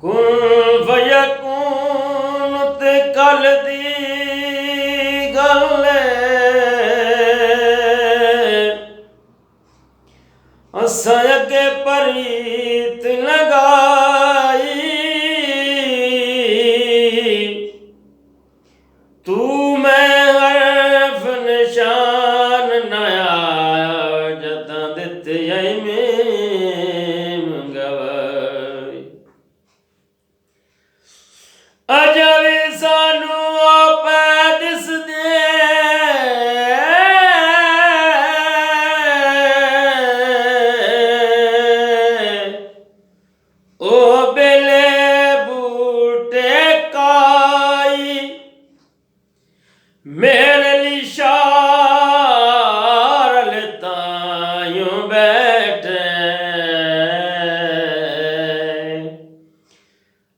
کن فیکون تے کل دی گل اساں اگے پریت لگائی تو میں حرف نشان نیا جداں دتے میم گوائی اجا وی سانو آپے دس دے او بیلے بوٹے کائی میرے لی شار لتائیوں بیٹھے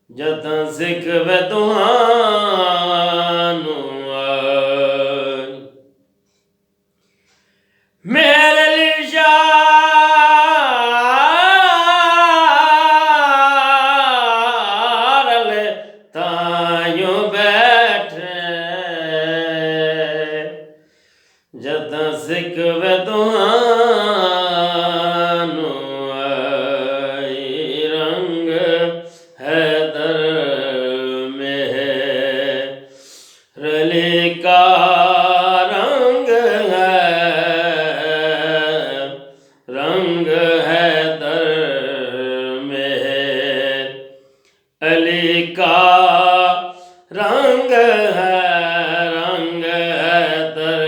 جداں ذکر دعانو آئی میرے لی شار لتائیوں بیٹھے جداں ذکر دعانو آئی رنگ حیدر مہرعلی کا رنگ ہے رنگ حیدر مہرعلی کا رنگ ہے رنگ حیدر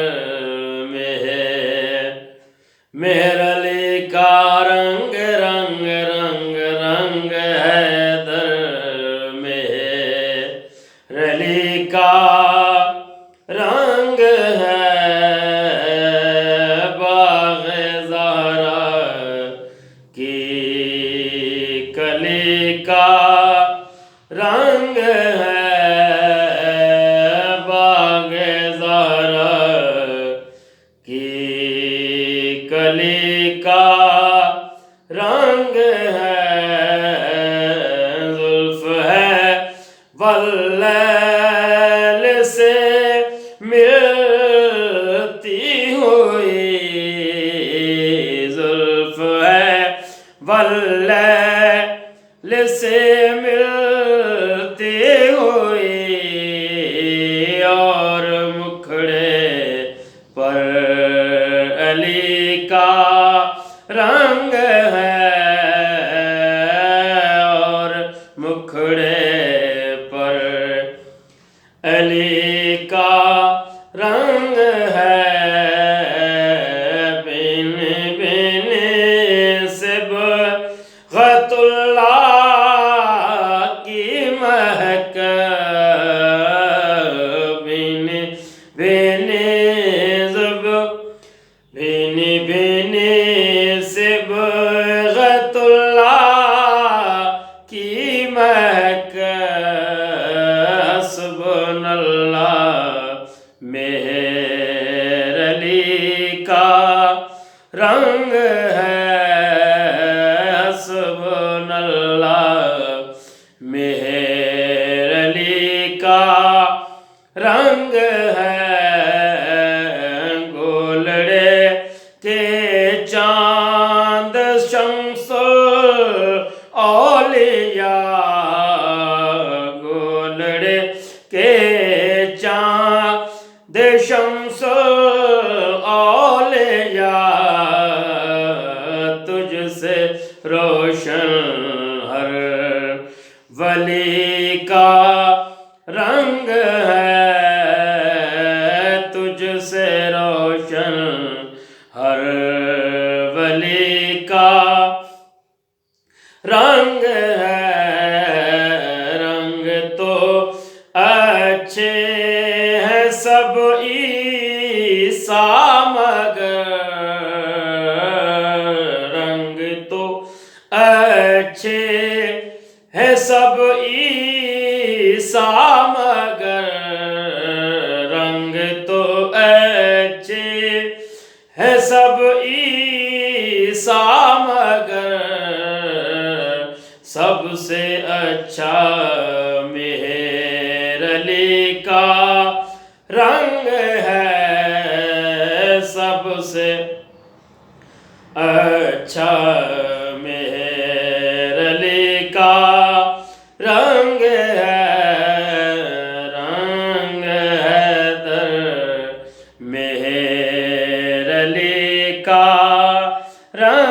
مہرعلی کا رنگ رنگ رنگ رنگ حیدر مہرعلی کا رنگ ہے باغ زہرا کی کلی کا رنگ ہے باغ زہرا کی کلی کا رنگ ہے زلف ہے واللیل سے ملتی ہوئی زلف ہے واللیل سے ملتی ہوئی اور مکھڑے پر علی کا رنگ ہے اور مکھڑے پر علی کا رنگ ہے بن بن صبغت اللہ کی مہک بن بن بن صبغت اللہ کی مہک حسبنا اللہ مہرعلی کا رنگ ہے حسبنا اللہ مہرعلی کا رنگ ہے گولڑے کے چاند شمس اولیاء گولڑے کے چاند شمس اولیاء تجھ سے روشن ہر ولی کا رنگ ہے تجھ سے روشن ہر ولی کا رنگ ہے رنگ تو اچھے ہیں سب عیسیٰ مگر رنگ تو اچھے ہیں سب عیسیٰ مگر رنگ تو اچھے ہیں سب عیسیٰ مگر سب سب سے اچھا مہر علی کا رنگ ہے، سب سے اچھا مہر علی کا رنگ ہے، رنگ حیدر مہر علی کا رنگ